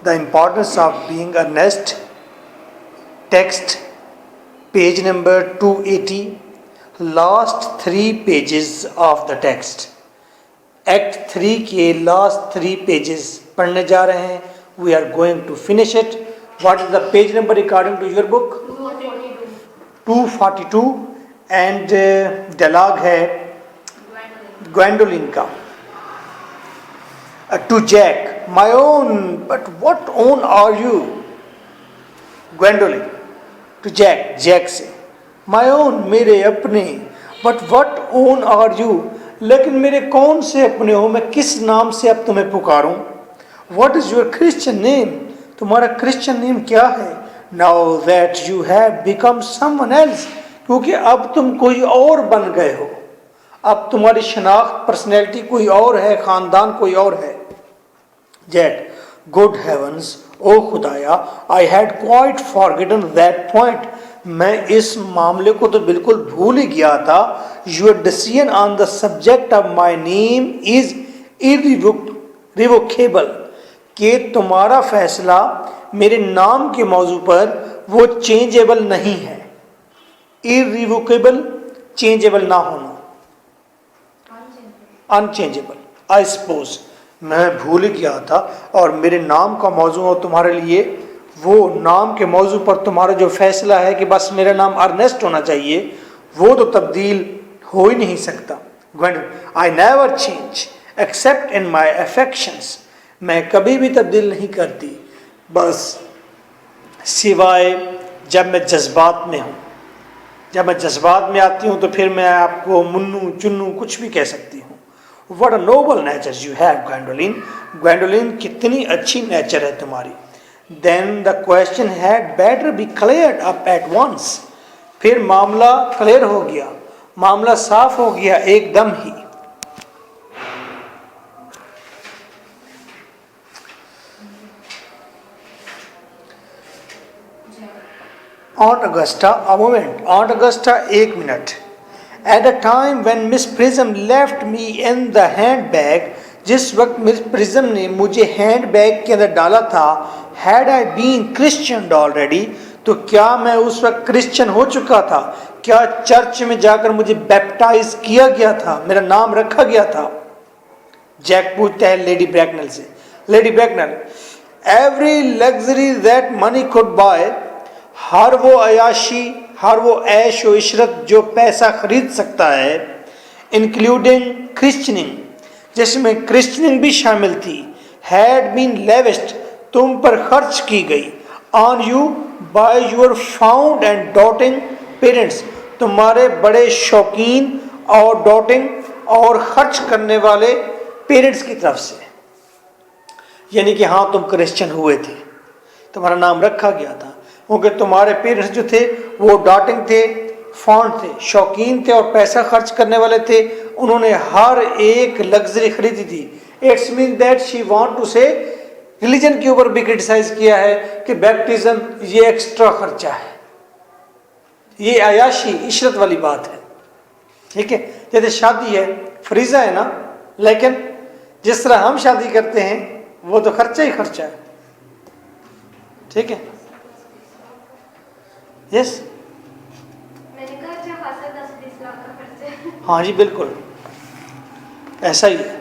The importance of being earnest. Text, page number 280, last 3 pages of the text. Act 3 के last 3 pages पढ़ने जा रहे हैं. We are going to finish it. What is the page number according to your book? 242 and dialogue है Gwendoline का. To Jack, my own, but what own are you? Gwendoline. To Jack, Jack से, my own, मेरे अपने, but what own are you? लेकिन मेरे कौन से अपने हो, मैं किस नाम से अब तुम्हें पुकारूं? What is your Christian name? तुम्हारा Christian name क्या है? Now that you have become someone else, क्योंकि अब तुम कोई और बन गए हो. अब तुम्हारी शनाख्त पर्सनैलिटी कोई और है, खानदान कोई और है. Jack, good heavens, ओ खुदाया, I had quite forgotten that point. मैं इस मामले को तो बिल्कुल भूल ही गया था. Your decision on the subject of my name is irrevocable. कि तुम्हारा फैसला मेरे नाम के मौजू पर वो चेंजेबल नहीं है. Irrevocable, चेंजेबल ना होना, अनचेंजेबल. I suppose, मैं भूल गया था और मेरे नाम का मौजू हो तुम्हारे लिए, वो नाम के मौजू पर तुम्हारा जो फैसला है कि बस मेरा नाम अर्नेस्ट होना चाहिए, वो तो तब्दील हो ही नहीं सकता. I never change except in my affections. मैं कभी भी तब्दील नहीं करती, बस सिवाय जब मैं जज्बात में हूँ. जब मैं जज्बात में आती हूँ तो फिर मैं आपको मुन्नू चुन्नू कुछ भी कह सकती हूँ. What a noble nature you have, Gwendoline. Gwendoline, कितनी अच्छी नेचर है तुम्हारी. Then the question had better be cleared up at once. फिर मामला क्लियर हो गया, मामला साफ हो गया एकदम ही. Aunt Augusta, a moment. Aunt Augusta, 1 minute. At the time when Miss Prism left me in the handbag, जिस वक्त मिस प्रिज्म ने मुझे हैंडबैग के अंदर डाला था, had I been Christianed already, तो क्या मैं उस वक्त क्रिश्चियन हो चुका था? क्या चर्च में जाकर मुझे बैप्टाइज किया गया था, मेरा नाम रखा गया था? जैक पूछता है लेडी ब्रैकनल से. Lady Bracknell, every luxury that money could buy, हर वो अयाशी, हर वो ऐश व इशरत जो पैसा खरीद सकता है, इंक्लूडिंग क्रिश्चनिंग, जिसमें क्रिश्चनिंग भी शामिल थी, हैड बीन लेविस्ड, तुम पर खर्च की गई, on you by your fond and doting parents, तुम्हारे बड़े शौकीन और डॉटिंग और खर्च करने वाले पेरेंट्स की तरफ से. यानी कि हाँ, तुम क्रिश्चियन हुए थे, तुम्हारा नाम रखा गया था, क्योंकि तुम्हारे पेरेंट्स जो थे वो डॉटिंग थे, फॉन्ड थे, शौकीन थे और पैसा खर्च करने वाले थे. उन्होंने हर एक लग्जरी खरीदी थी. It's mean that she want to say, religion के ऊपर भी क्रिटिसाइज किया है कि बैप्टिज्म ये एक्स्ट्रा खर्चा है, ये अयाशी इशरत वाली बात है. ठीक है, जैसे शादी है फरीजा है ना, लेकिन जिस तरह हम शादी करते हैं वो तो खर्चा ही खर्चा है. ठीक है, यस, मैंने कहा अच्छा खासा 10-20 लाख का खर्चा है. हाँ जी, बिल्कुल ऐसा ही है.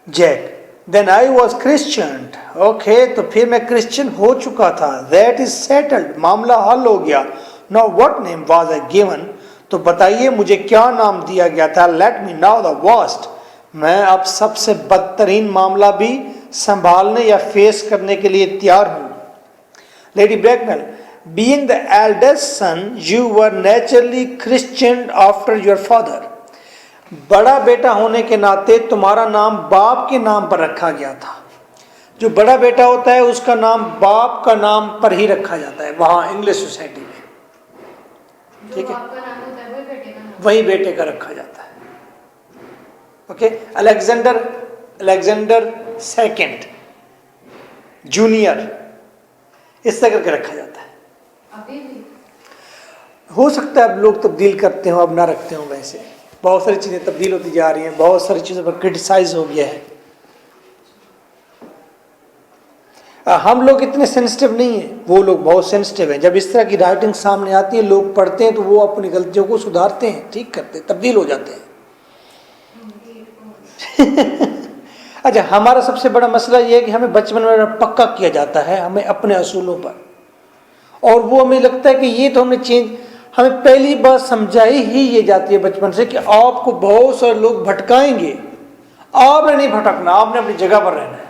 Jack, then I was Christian. Okay, तो फिर मैं क्रिश्चियन हो चुका था. दैट इज सेटल्ड, मामला हल हो गया. Now what name was I given, तो बताइए मुझे क्या नाम दिया गया था. Let me now the worst, मैं अब सबसे बदतरीन मामला भी संभालने या फेस करने के लिए तैयार हूं. Lady Bracknell, being the eldest son you were naturally christened after your father, बड़ा बेटा होने के नाते तुम्हारा नाम बाप के नाम पर रखा गया था. जो बड़ा बेटा होता है उसका नाम बाप का नाम पर ही रखा जाता है वहां इंग्लिश सोसाइटी में. ठीक है, वही बेटे का रखा जाता है. ओके, अलेक्जेंडर सेकंड जूनियर, इस तरह करके रखा जाता है. अभी भी हो सकता है अब लोग तब्दील करते हो, अब ना रखते हो वैसे. बहुत सारी चीज़ें तब्दील होती जा रही हैं, बहुत सारी चीज़ों पर क्रिटिसाइज हो गया है। हम लोग इतने सेंसिटिव नहीं हैं, वो लोग बहुत सेंसिटिव हैं। जब इस तरह की राइटिंग सामने आती है, लोग पढ़ते हैं तो वो अपनी गलतियों को सुधारते हैं, ठीक करते हैं, तब्दील हो जाते हैं। अच्छा, हमारा सबसे बड़ा मसला ये है कि हमें बचपन में पक्का किया जाता है हमें अपने असूलों पर, और वो हमें लगता है कि ये तो हमने चेंज, हमें पहली बात समझाई ही ये जाती है बचपन से कि आपको बहुत सारे लोग भटकाएंगे, आपने नहीं भटकना, आपने अपनी जगह पर रहना है।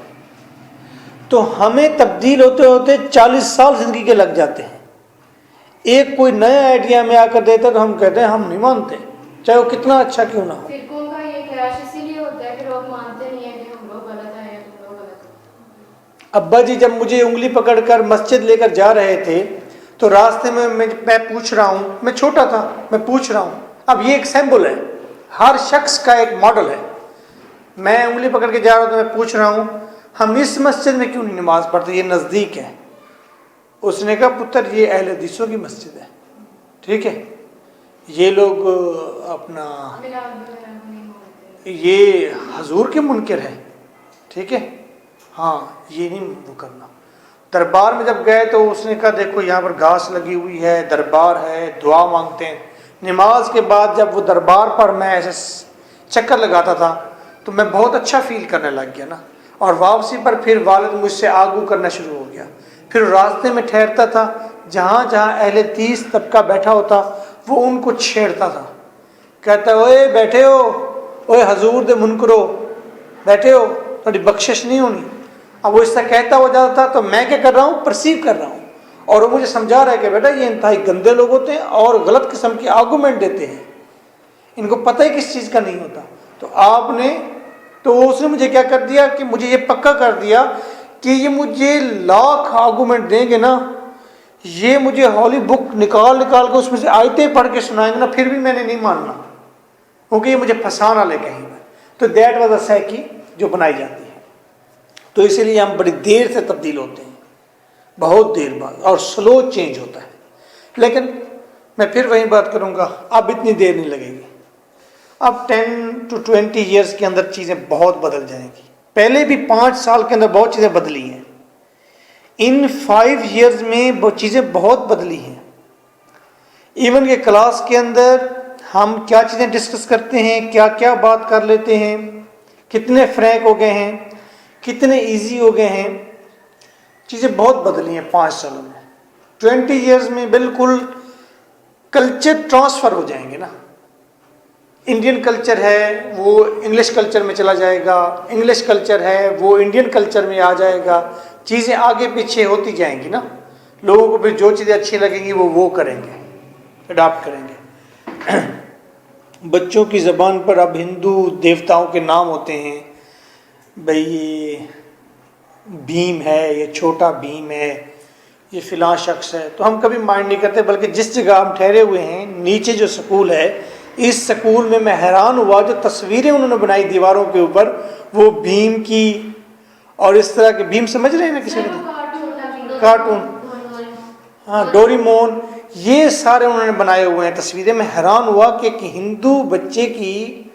तो हमें तब्दील होते होते 40 साल जिंदगी के लग जाते हैं। एक कोई नया आइडिया में आकर देता है तो हम कहते हैं हम नहीं मानते, चाहे वो कितना अच्छा क्यों ना हो। फिर उनका ये क्रैश इसीलिए होता है कि लोग मानते नहीं है कि हम लोग गलत है या तुम लोग गलत हो। अब्बा जी जब मुझे उंगली पकड़कर मस्जिद लेकर जा रहे थे तो रास्ते में मैं पूछ रहा हूँ, मैं छोटा था, मैं पूछ रहा हूँ, अब ये एक सिंबल है, हर शख्स का एक मॉडल है। मैं उंगली पकड़ के जा रहा हूँ तो मैं पूछ रहा हूँ हम इस मस्जिद में क्यों नहीं नमाज पढ़ते, ये नज़दीक है। उसने कहा पुत्र ये अहले हदीसों की मस्जिद है, ठीक है, ये लोग अपना ये हजूर के मुनकर है, ठीक है, हाँ ये नहीं वो करना। दरबार में जब गए तो उसने कहा देखो यहाँ पर घास लगी हुई है, दरबार है, दुआ मांगते हैं। नमाज के बाद जब वो दरबार पर मैं ऐसे चक्कर लगाता था तो मैं बहुत अच्छा फील करने लग गया ना, और वापसी पर फिर वालिद मुझसे आगू करना शुरू हो गया। फिर रास्ते में ठहरता था, जहाँ जहाँ अहले हदीस तबका बैठा होता वो उनको छेड़ता था, कहता ओए बैठे हो, ओए हजूर दे मुनकरो बैठे हो, थोड़ी बख्शिश नहीं होनी। अब वो इससे कहता हो जाता था तो मैं क्या कर रहा हूँ, परसीव कर रहा हूँ, और वो मुझे समझा रहा है कि बेटा ये इंतहाई गंदे लोग होते हैं और गलत किस्म के आर्गूमेंट देते हैं, इनको पता ही किस चीज़ का नहीं होता। तो आपने तो उसने मुझे क्या कर दिया कि मुझे ये पक्का कर दिया कि ये मुझे लाख आर्गूमेंट देंगे ना, ये मुझे हॉली बुक निकाल निकाल के उसमें से आयतें पढ़ के सुनाएंगे ना, फिर भी मैंने नहीं मानना, क्योंकि ये मुझे फंसाना ले कहीं पर। तो दैट वाज अ साइकी जो बनाई जाती है। तो इसीलिए हम बड़ी देर से तब्दील होते हैं, बहुत देर बाद, और स्लो चेंज होता है। लेकिन मैं फिर वही बात करूँगा, अब इतनी देर नहीं लगेगी, अब 10 to 20 ईयर्स के अंदर चीज़ें बहुत बदल जाएंगी। पहले भी 5 साल के अंदर बहुत चीज़ें बदली हैं, इन 5 ईयर्स में वो चीज़ें बहुत बदली हैं। इवन के क्लास के अंदर हम क्या चीज़ें डिस्कस करते हैं, क्या क्या बात कर लेते हैं, कितने फ्रैंक हो गए हैं, कितने इजी हो गए हैं, चीज़ें बहुत बदली हैं 5 सालों में। 20 ईयर्स में बिल्कुल कल्चर ट्रांसफ़र हो जाएंगे ना। इंडियन कल्चर है वो इंग्लिश कल्चर में चला जाएगा, इंग्लिश कल्चर है वो इंडियन कल्चर में आ जाएगा, चीज़ें आगे पीछे होती जाएंगी ना। लोगों को फिर जो चीज़ें अच्छी लगेंगी वो करेंगे, अडॉप्ट करेंगे। बच्चों की ज़बान पर अब हिंदू देवताओं के नाम होते हैं, भाई ये भीम है, ये छोटा भीम है, ये फ़िलाँ शख्स है, तो हम कभी माइंड नहीं करते। बल्कि जिस जगह हम ठहरे हुए हैं, नीचे जो स्कूल है, इस स्कूल में मैं हैरान हुआ, जो तस्वीरें उन्होंने बनाई दीवारों के ऊपर, वो भीम की और इस तरह के, भीम समझ रहे हैं ना, किसी ने कार्टून, हाँ डोरीमोन, ये सारे उन्होंने बनाए हुए हैं तस्वीरें। मैं हैरान हुआ कि एक हिंदू बच्चे की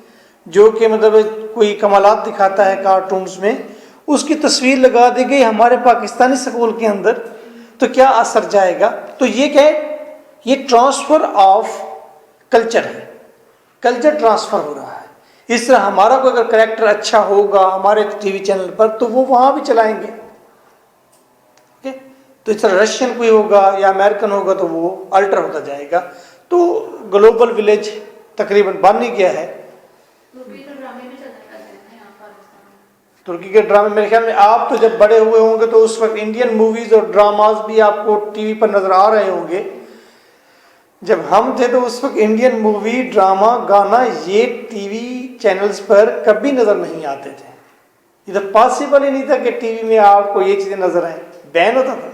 जो कि मतलब कोई कमालात दिखाता है कार्टून्स में, उसकी तस्वीर लगा दी गई हमारे पाकिस्तानी स्कूल के अंदर, तो क्या असर जाएगा। तो ये क्या है, ये ट्रांसफ़र ऑफ कल्चर है, कल्चर ट्रांसफ़र हो रहा है। इस तरह हमारा कोई अगर कैरेक्टर अच्छा होगा हमारे टीवी चैनल पर तो वो वहाँ भी चलाएंगे, ठीक है। तो इस तरह रशियन कोई होगा या अमेरिकन होगा तो वो अल्टर होता जाएगा। तो ग्लोबल विलेज तकरीबन बन ही गया है। तुर्की के ड्रामे मेरे ख्याल में, आप तो जब बड़े हुए होंगे तो उस वक्त इंडियन मूवीज़ और ड्रामाज भी आपको टीवी पर नज़र आ रहे होंगे। जब हम थे तो उस वक्त इंडियन मूवी, ड्रामा, गाना ये टीवी चैनल्स पर कभी नज़र नहीं आते थे। ये तो पॉसिबल ही नहीं था कि टीवी में आपको ये चीज़ें नज़र आए, बैन होता था।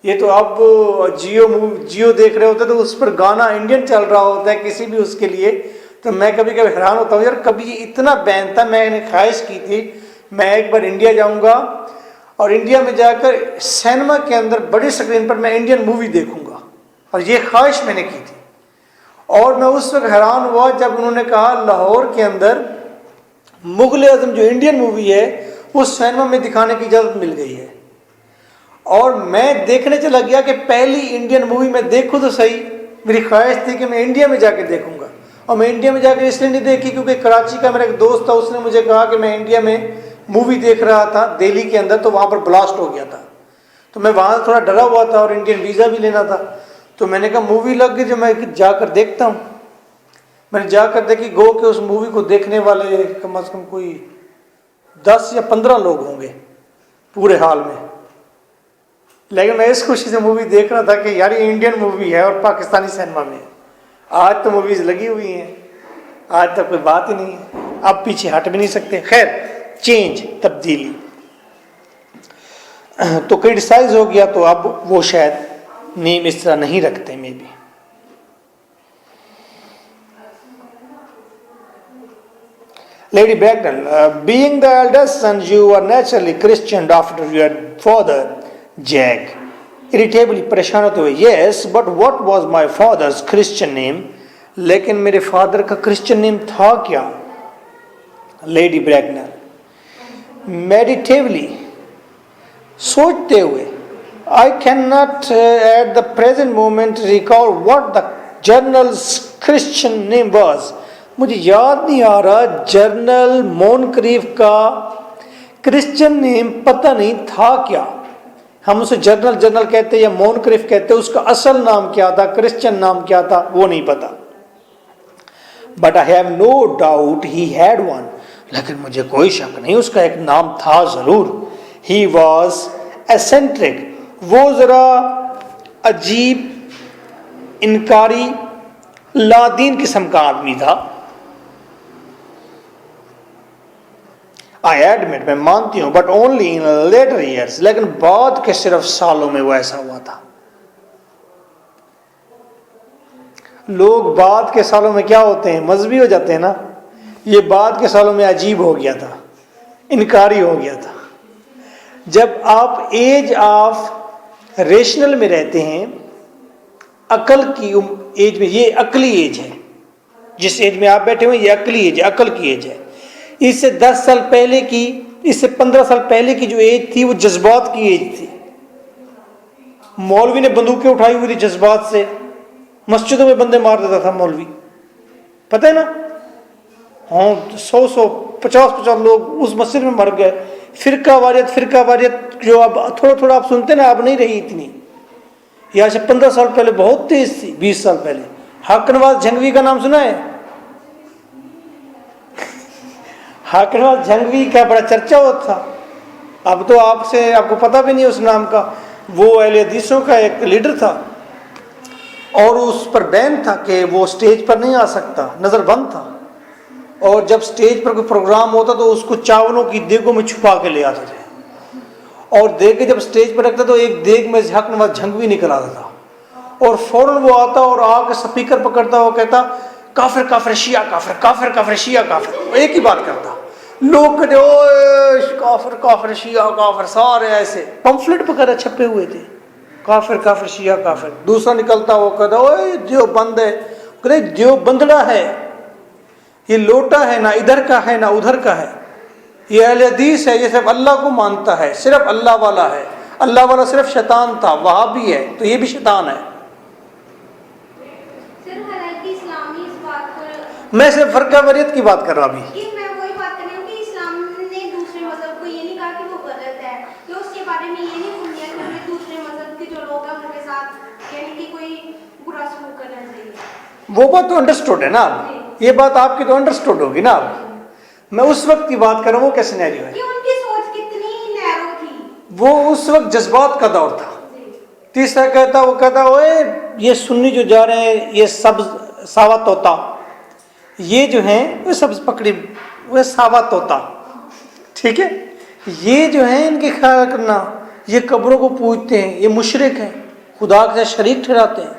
ये तो अब जियो देख रहे होते तो उस पर गाना इंडियन चल रहा होता है किसी भी उसके लिए, तो मैं कभी कभी हैरान होता हूँ यार, कभी ये इतना बैन था। मैंने ख्वाहिश की थी मैं एक बार इंडिया जाऊँगा और इंडिया में जाकर सिनेमा के अंदर बड़ी स्क्रीन पर मैं इंडियन मूवी देखूँगा, और ये ख्वाहिश मैंने की थी। और मैं उस वक्त हैरान हुआ जब उन्होंने कहा लाहौर के अंदर मुगल आजम जो इंडियन मूवी है वो सिनेमा में दिखाने की इजाज़त मिल गई है। और मैं देखने चला गया कि पहली इंडियन मूवी मैं देखूं तो सही, मेरी ख्वाहिश थी कि मैं इंडिया में जाके देखूंगा। और मैं इंडिया में जाकर इसलिए नहीं देखी क्योंकि कराची का मेरा एक दोस्त था, उसने मुझे कहा कि मैं इंडिया में मूवी देख रहा था दिल्ली के अंदर, तो वहाँ पर ब्लास्ट हो गया था। तो मैं वहाँ थोड़ा डरा हुआ था और इंडियन वीज़ा भी लेना था। तो मैंने कहा मूवी लग गई जो मैं जाकर देखता हूँ। मैंने जाकर देखी, गो के उस मूवी को देखने वाले कम से कम कोई 10 या 15 लोग होंगे पूरे हाल में। लेकिन मैं इस खुशी से मूवी देख रहा था कि यार ये इंडियन मूवी है और पाकिस्तानी सिनेमा में। आज तो मूवीज़ लगी हुई हैं, आज तक कोई बात ही नहीं है, अब पीछे हट भी नहीं सकते। खैर, चेंज, तब्दीली तो क्रिटिसाइज हो गया, तो अब वो शायद नेम इस तरह नहीं रखते may be. Lady Bracknell, being the eldest son, you are naturally Christian after your father, Jack. Irritably परेशान होते हुए, yes, but what was my father's Christian name? लेकिन मेरे फादर का क्रिश्चियन नेम था क्या? Lady Bracknell, meditatively, सोचते हुए, I cannot at the present moment recall what the journal's Christian name was. मुझे याद नहीं आ रहा जर्नल मोनक्रीफ का क्रिश्चियन नेम पता नहीं था क्या। हम उसे जर्नल कहते या मोनक्रीफ कहते, उसका असल नाम क्या था, क्रिश्चियन नाम क्या था, वो नहीं पता। But I have no doubt he had one, लेकिन मुझे कोई शक नहीं उसका एक नाम था जरूर। ही वॉज एसेंट्रिक, वो जरा अजीब, इनकारी, लादीन किस्म का आदमी था। आई एडमिट, मैं मानती हूँ, but only in later years, लेकिन बाद के सिर्फ सालों में वो ऐसा हुआ था। लोग बाद के सालों में क्या होते हैं, मजहबी हो जाते हैं ना। ये बाद के सालों में अजीब हो गया था, इनकारी हो गया था। जब आप एज ऑफ रेशनल में रहते हैं, अकल की एज में, ये अकली एज है, जिस एज में आप बैठे हुए ये अकली एज है, अकल की एज है। इससे 10 साल पहले की, इससे 15 साल पहले की जो एज थी वो जज्बात की एज थी। मौलवी ने बंदूकें उठाई हुई थी जज्बात से, मस्जिदों में बंदे मार देता था मौलवी, पता है ना। हाँ, 100 50 लोग उस मस्जिद में मर गए। फिरका वारियत जो अब थोड़ा थोड़ा आप सुनते ना, अब नहीं रही इतनी। यहाँ से 15 साल पहले बहुत तेज थी, 20 साल पहले। हक नवाज झंगवी का नाम सुना है? हक नवाज झंगवी का बड़ा चर्चा होता था। अब तो आपको पता भी नहीं उस नाम का। वो अहले हदीसों का एक लीडर था और उस पर बैन था कि वो स्टेज पर नहीं आ सकता, नज़रबंद था। और जब स्टेज पर कोई प्रोग्राम होता तो उसको चावलों की देगों में छुपा के ले आते थे और देगे जब स्टेज पर रखता तो एक देग में हक नवाज झंगवी निकल आता था और फौरन वो आता और आके स्पीकर पकड़ता, वो कहता काफिर काफिर शिया काफिर, काफिर काफिर शिया काफिर, एक ही बात करता। लोग कहते ओए काफिर काफिर शिया काफिर, सारे ऐसे पंफलेट वगैरह छपे हुए थे, काफिर काफिर शिया काफिर। दूसरा निकलता वो कहता ओए देवबंद है, कहते देवबंदड़ा है, ये लोटा है, ना इधर का है ना उधर का है, ये अहले हदीस है, ये सिर्फ अल्लाह को मानता है, सिर्फ अल्लाह वाला है, अल्लाह वाला सिर्फ शैतान था, वहाबी है तो ये भी शैतान है। मैं सिर्फ फर्का वरीयत की बात कर रहा अभी। मैं वही बात कर रही हूँ कि इस्लाम ने दूसरे मजहब को ये नहीं कहा कि वो गलत है, तो उसके बारे में ये नहीं बोल दिया कि हमें दूसरे मजहब के जो लोग हैं उनके साथ यानी कि कोई बुरा सलूक करना चाहिए। वो बात तो अंडरस्टूड है ना, ये बात आपकी तो अंडरस्टूड होगी ना। मैं उस वक्त की बात कर रहा हूँ, वो क्या सिनेरियो है, कि उनकी सोच कितनी नैरो थी। वो उस वक्त जज्बात का दौर था। तीसरा वो कहता ओए ये सुन्नी जो जा रहे हैं, ये सब सावा तोता, ये जो हैं वो सब पकड़ी, वो सावा तोता, ठीक है, ये जो है इनके ख्याल करना, ये कब्रों को पूजते हैं, ये मुशरिक हैं, खुदा के साथ शरीक ठहराते हैं।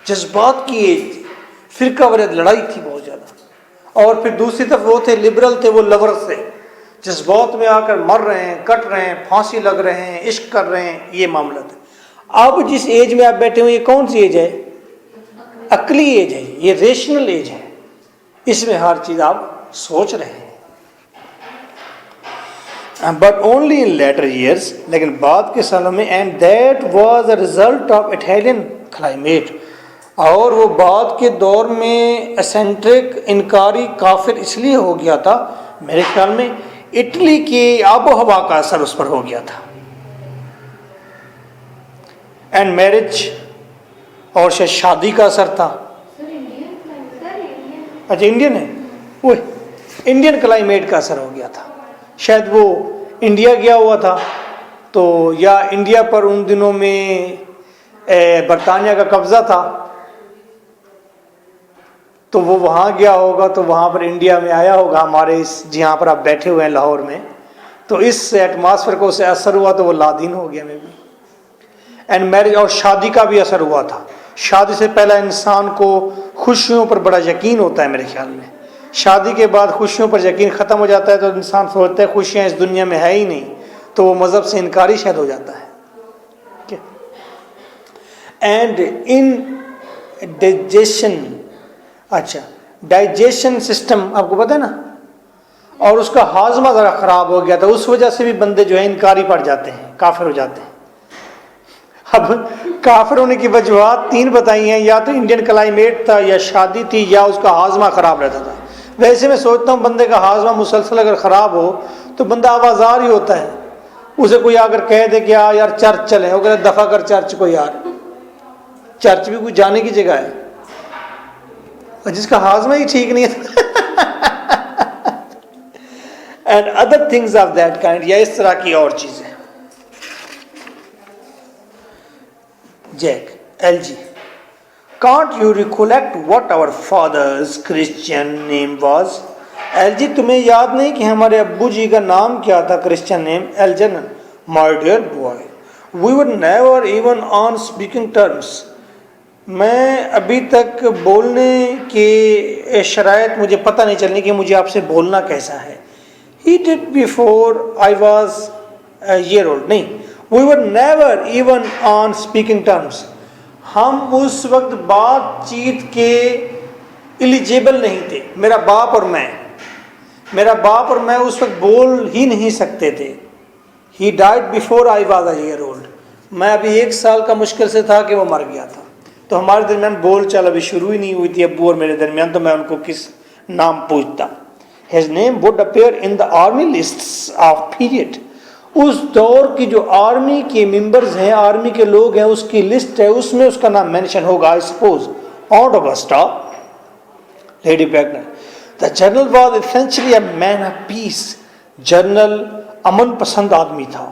जज्बात की एज थी, फिरका वरीयत लड़ाई थी बहुत ज़्यादा। और फिर दूसरी तरफ वो थे लिबरल थे, वो लवर थे, जज्बात में आकर मर रहे हैं, कट रहे हैं, फांसी लग रहे हैं, इश्क कर रहे हैं, ये मामला था। अब जिस एज में आप बैठे हुए, ये कौन सी एज है? अक्ली एज है, ये रेशनल एज है, इसमें हर चीज़ आप सोच रहे हैं। But only in later years, लेकिन बाद के सालों में, and that was a result of Italian climate, और वो बाद के दौर में एसेंट्रिक इनकारी काफिर इसलिए हो गया था, मेरे ख्याल में इटली की आबो हवा का असर उस पर हो गया था। एंड मैरिज, और शायद शादी का असर था। सर इंडियन क्लाइमेट, अच्छा इंडियन है, वो इंडियन क्लाइमेट का असर हो गया था। शायद वो इंडिया गया हुआ था तो, या इंडिया पर उन दिनों में बरतानिया का कब्जा था, तो वो वहाँ गया होगा, तो वहाँ पर इंडिया में आया होगा हमारे इस जहाँ पर आप बैठे हुए हैं लाहौर में, तो इस एटमॉस्फेयर को उससे असर हुआ तो वो लादीन हो गया मे भी। एंड मैरिज और शादी का भी असर हुआ था। शादी से पहला इंसान को खुशियों पर बड़ा यकीन होता है मेरे ख्याल में, शादी के बाद खुशियों पर यकीन ख़त्म हो जाता है तो इंसान सोचता है खुशियाँ इस दुनिया में है ही नहीं, तो वो मज़हब से इनकारी शायद हो जाता है। एंड इन डाइजेशन, अच्छा डाइजेशन सिस्टम आपको पता है ना, और उसका हाजमा ज़रा ख़राब हो गया था, उस वजह से भी बंदे जो है इनकारी पड़ जाते हैं, काफिर हो जाते हैं। अब काफिर होने की वजूहत 3 बताई हैं, या तो इंडियन क्लाइमेट था, या शादी थी, या उसका हाजमा ख़राब रहता था। वैसे मैं सोचता हूँ बंदे का हाजमा मुसलसल अगर ख़राब हो तो बंदा आवाज़ार ही होता है। उसे कोई आकर कह दे कि यार चर्च चलें, वो कहते दफ़ा कर चर्च को, यार चर्च भी कोई जाने की जगह है, और जिसका हाजमा ही ठीक नहीं है and other things of that kind, या इस तरह की और चीज़ें। Jack LG, Can't you recollect what our father's Christian name was? LG, तुम्हें याद नहीं कि हमारे अब्बू जी का नाम क्या था Christian name? Algernon, my dear boy, we were never even on speaking terms. मैं अभी तक बोलने के शरायत मुझे पता नहीं चलनी कि मुझे आपसे बोलना कैसा है। He did before I was a year old. नहीं, we were never even on speaking terms. हम उस वक्त बातचीत के एलिजिबल नहीं थे। मेरा बाप और मैं उस वक्त बोल ही नहीं सकते थे। He died before I was a year old. मैं अभी 1 साल का मुश्किल से था कि वो मर गया था। तो हमारे दरमियान बोल चाल अभी शुरू ही नहीं हुई थी अब्बू और मेरे दरमियान, तो मैं उनको किस नाम पूछता। His name would appear in the army lists of period. उस दौर की जो आर्मी के मेंबर्स हैं, आर्मी के लोग हैं, उसकी लिस्ट है, उसमें उसका नाम मेंशन होगा। I suppose Aunt Augusta, Lady Bracknell. The general was essentially a man of peace. General अमन पसंद आदमी था,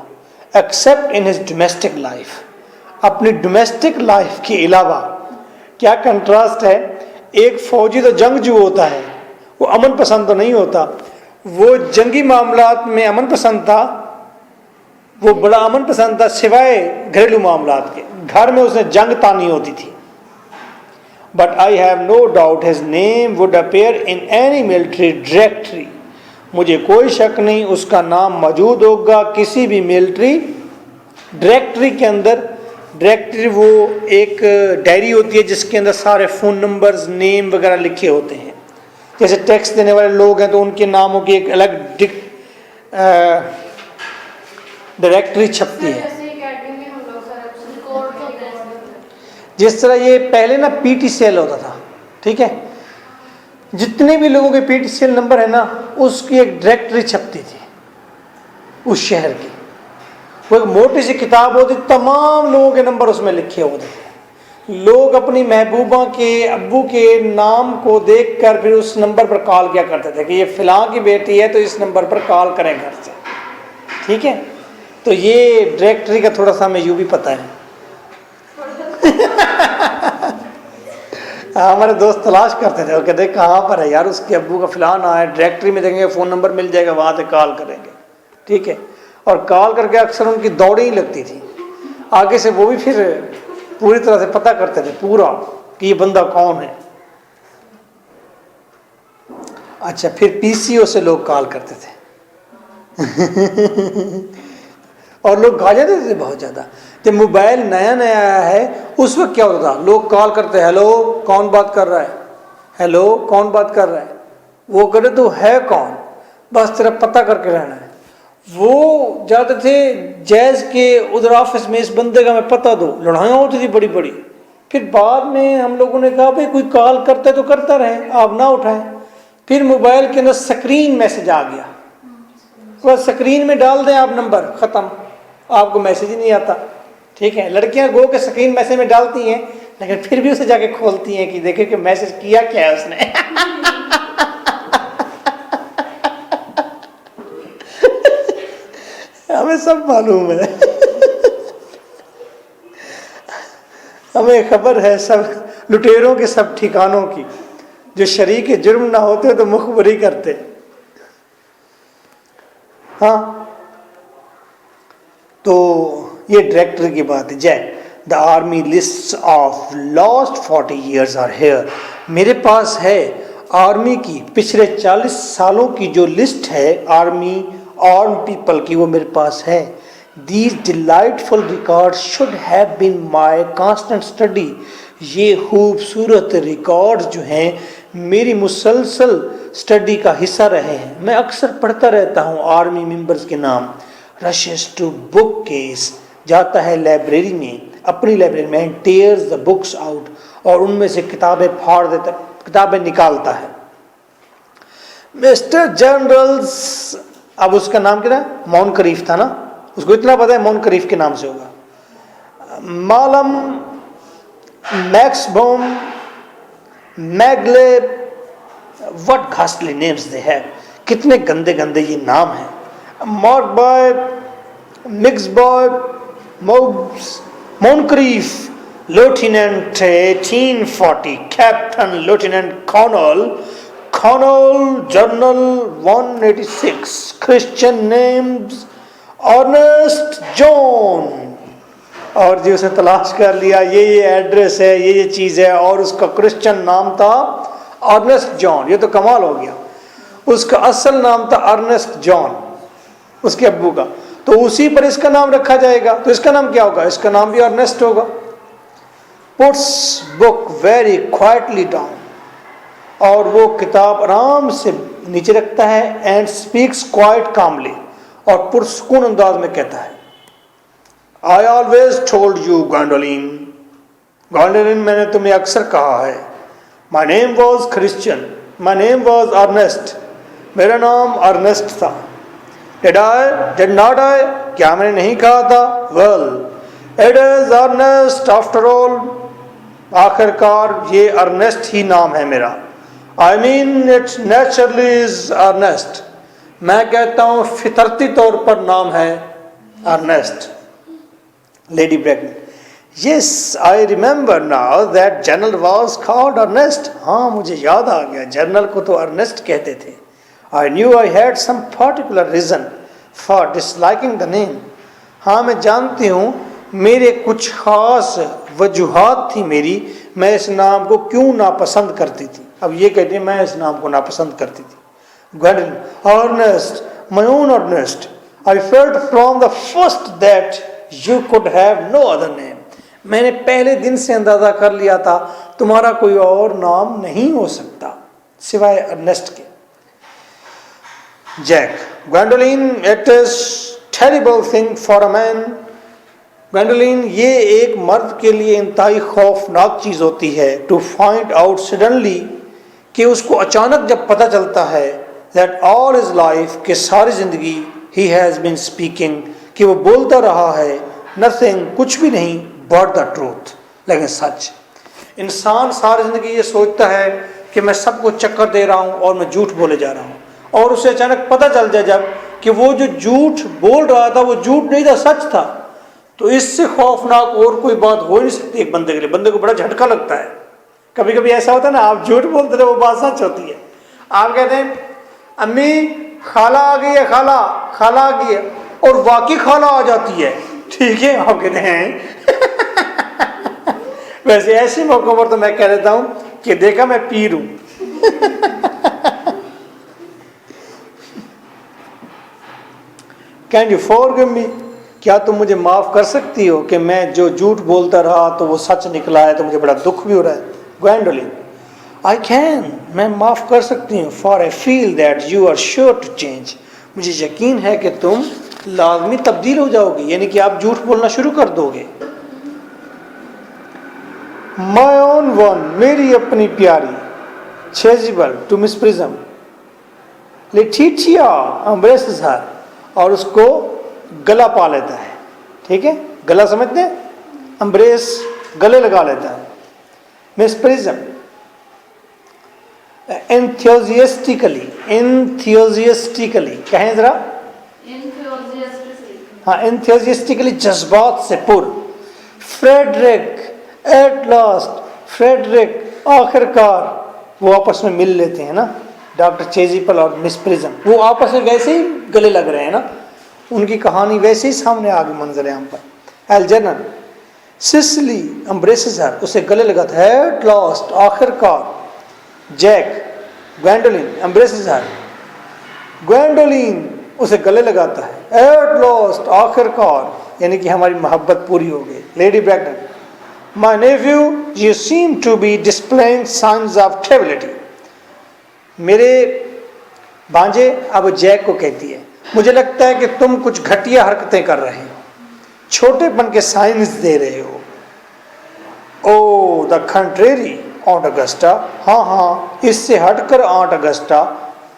except in his domestic life. अपनी डोमेस्टिक लाइफ के अलावा, क्या कंट्रास्ट है, एक फौजी तो जंगजू होता है, वो अमन पसंद तो नहीं होता। वो जंगी मामलात में अमन पसंद था, वो बड़ा अमन पसंद था सिवाय घरेलू मामलात के। घर में उसने जंग तानी होती थी। But I have no doubt his name would appear in any military directory. मुझे कोई शक नहीं उसका नाम मौजूद होगा किसी भी मिलिट्री डायरेक्टरी के अंदर। डायरेक्टरी वो एक डायरी होती है जिसके अंदर सारे फ़ोन नंबर्स, नेम वगैरह लिखे होते हैं। जैसे टैक्स देने वाले लोग हैं तो उनके नामों की एक अलग डायरेक्टरी छपती है। जैसे एकेडमी में हम लोग सारा रिकॉर्ड होता है, जिस तरह ये पहले ना PTCL होता था, ठीक है, जितने भी लोगों के PTCL नंबर है ना, उसकी एक डायरेक्टरी छपती थी उस शहर की। वो एक मोटी सी किताब होती, तमाम लोगों के नंबर उसमें लिखे होते थे। लोग अपनी महबूबा के अब्बू के नाम को देखकर फिर उस नंबर पर कॉल किया करते थे कि ये फ़िलाँ की बेटी है तो इस नंबर पर कॉल करें घर से, ठीक है। तो ये डायरेक्टरी का थोड़ा सा हमें यूँ भी पता है हमारे दोस्त तलाश करते थे, वो कहते कहाँ पर है यार उसके अब्बू का फ़िलाँ ना है। डायरेक्टरी में देखेंगे फ़ोन नंबर मिल जाएगा, वहाँ से कॉल करेंगे, ठीक है। और कॉल करके अक्सर उनकी दौड़ें ही लगती थी आगे से। वो भी फिर पूरी तरह से पता करते थे पूरा कि ये बंदा कौन है। अच्छा, फिर PCO से लोग कॉल करते थे और लोग खा जाते थे बहुत ज़्यादा। जब मोबाइल नया नया आया है उस वक्त क्या होता था, लोग कॉल करते, हेलो कौन बात कर रहा है, हेलो कौन बात कर रहा है, वो करे तो है कौन, बस तेरा पता करके रहना है। वो जाते थे जैज के उधर ऑफिस में, इस बंदे का मैं पता दो, लड़ाइयाँ होती थी बड़ी बड़ी। फिर बाद में हम लोगों ने कहा भाई कोई कॉल करता है तो करता रहे, आप ना उठाएं। फिर मोबाइल के अंदर स्क्रीन मैसेज आ गया, बस स्क्रीन में डाल दें आप नंबर, ख़त्म, आपको मैसेज ही नहीं आता। ठीक है, लड़कियां गो के स्क्रीन मैसेज में डालती हैं, लेकिन फिर भी उसे जाके खोलती हैं कि देखे कि मैसेज किया क्या है उसने। हमें सब मालूम है, हमें खबर है सब लुटेरों के सब ठिकानों की। जो शरीक जुर्म ना होते तो मुखबरी करते। हाँ, तो ये डायरेक्टर की बात है। Jack, the army list of last 40 years are here. मेरे पास है आर्मी की पिछले 40 सालों की जो लिस्ट है आर्मी आर्म पीपल की, वो मेरे पास है। These delightful records should have been my constant study। ये खूबसूरत रिकॉर्ड्स जो हैं मेरी मुसलसल स्टडी का हिस्सा रहे हैं। मैं अक्सर पढ़ता रहता हूँ आर्मी मेंबर्स के नाम। रशेस टू बुक केस, जाता है लाइब्रेरी में, अपनी लाइब्रेरी में, टेयर्स द बुक्स आउट, और उनमें से किताबें फाड़ देता, किताबें निकालता है। मिस्टर जनरल्स, अब उसका नाम क्या था, मोनकरीफ था ना, उसको इतना पता है मोनकरीफ के नाम से होगा। Mallam, Maxbohm, Magley, what ghastly names they have, कितने गंदे गंदे ये नाम हैं। Markby, Migsby, Mobbs, Moncrieff, lieutenant 1840, captain, lieutenant colonel, colonel, general 186, Christian names Ernest John. और जी उसने तलाश कर लिया, ये एड्रेस है, ये चीज़ है, और उसका क्रिश्चियन नाम था अर्नेस्ट जॉन। ये तो कमाल हो गया, उसका असल नाम था अर्नेस्ट जॉन, उसके अब्बू का, तो उसी पर इसका नाम रखा जाएगा। तो इसका नाम क्या होगा, इसका नाम भी अर्नेस्ट होगा। Puts book very quietly down, और वो किताब आराम से नीचे रखता है। एंड स्पीक्स क्वाइट कामली, और पुरसकून अंदाज में कहता है, I always told you Gwendolen, Gwendolen मैंने तुम्हें अक्सर कहा है। My name was Christian, my name was Ernest, मेरा नाम अर्नेस्ट था। डिड नॉट आई, क्या मैंने नहीं कहा था? Well it is Ernest after all, आखिरकार ये अर्नेस्ट ही नाम है मेरा। I mean it's naturally is Ernest, मैं कहता हूं फितरती तौर पर नाम है Ernest. Lady Bracknell, yes I remember now that general was called Ernest. हाँ मुझे याद आ गया, जनरल को तो अर्नेस्ट कहते थे। I knew I had some particular reason for disliking the name. हाँ मैं जानती हूँ मेरे कुछ खास वजूहात थी मेरी, मैं इस नाम को क्यों नापसंद करती थी। अब ये कहते हैं मैं इस नाम को नापसंद करती थी। Ernest, my own Ernest, I felt from the first that you could have no other name। मैंने पहले दिन से अंदाजा कर लिया था तुम्हारा कोई और नाम नहीं हो सकता सिवाय अर्नेस्ट के। Jack, Gwendolen, it is terrible thing for a man. Gwendolen, ये एक मर्द के लिए इंतहाई खौफनाक चीज होती है। टू फाइंड आउट सडनली, कि उसको अचानक जब पता चलता है that all his life, कि सारी जिंदगी he has been speaking, कि वो बोलता रहा है nothing, कुछ भी नहीं, but the truth, लेकिन सच। इंसान सारी जिंदगी ये सोचता है कि मैं सबको चक्कर दे रहा हूँ और मैं झूठ बोले जा रहा हूँ, और उसे अचानक पता चल जाए जब कि वो जो झूठ बोल रहा था वो झूठ नहीं था, सच था, तो इससे खौफनाक और कोई बात हो नहीं सकती एक बंदे के लिए। बंदे को बड़ा झटका लगता है। कभी कभी ऐसा होता है ना, आप झूठ बोलते थे वो बात सच होती है। आप कहते हैं अम्मी खाला आ गई है, खाला खाला आ गई है, और वाकई खाला आ जाती है। ठीक है, आप कहते हैं वैसे ऐसे मौकों पर तो मैं कह देता हूं कि देखा मैं पीर हूं। कैन यू फॉरगिव मी, क्या तुम मुझे माफ़ कर सकती हो कि मैं जो झूठ बोलता रहा तो वो सच निकला है, तो मुझे बड़ा दुख भी हो रहा है। ग्वेंडोलिन, आई कैन, मैं माफ़ कर सकती हूँ, for I feel that you are sure to change, मुझे यकीन है कि तुम लाजमी तब्दील हो जाओगे, यानी कि आप झूठ बोलना शुरू कर दोगे। माई ओन वन, मेरी अपनी प्यारी, Chasuble to Miss Prism, Laetitia embraces her, और उसको गला पा लेता है। ठीक है, गला समझते हैं, एम्ब्रेस गले लगा लेता है। मिस प्रिज्म एंथुसियास्टिकली कहें जरा, हाँ, एंथुसियास्टिकली जज्बात से पुर। फ्रेडरिक एट लास्ट, फ्रेडरिक आखिरकार, वो आपस में मिल लेते हैं ना, डॉक्टर चेजिपल और मिस प्रिज्म, वो आपस में वैसे ही गले लग रहे हैं ना, उनकी कहानी वैसे ही सामने आ गई मंजर आम पर। एल्जर्नन, सिसिली एम्ब्रेसेस हर, उसे गले लगाता है, एट लास्ट आखिरकार। जैक, ग्वेंडोलिन एम्ब्रेसेस हर, ग्वेंडोलिन उसे गले लगाता है, एट लास्ट आखिरकार, यानी कि हमारी मोहब्बत पूरी हो गई। Lady Bracknell, my nephew you seem to be displaying signs of triviality, मेरे भांजे अब जैक को कहती है, मुझे लगता है कि तुम कुछ घटिया हरकतें कर रहे हो, छोटेपन के साइंस दे रहे हो। Oh the contrary aunt Augusta, हाँ हाँ, इससे हटकर aunt Augusta,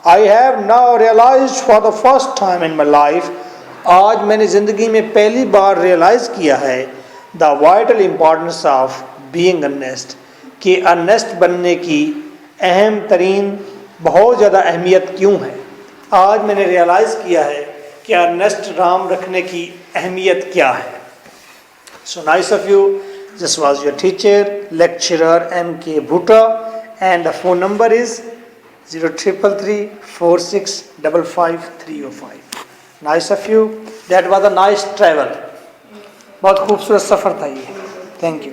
I have now realised for the first time in my life, आज मैंने ज़िंदगी में पहली बार रियलाइज किया है, the vital importance of being earnest, कि अनेस्ट बनने की अहम तरीन बहुत ज़्यादा अहमियत क्यों है। आज मैंने रियलाइज़ किया है कि अनेस्ट राम रखने की अहमियत क्या है। So nice of you, this was your teacher lecturer M.K. Bhutta, and the phone number is 033346555305. Nice of you, that was a nice travel, बहुत खूबसूरत सफ़र था ये, थैंक यू।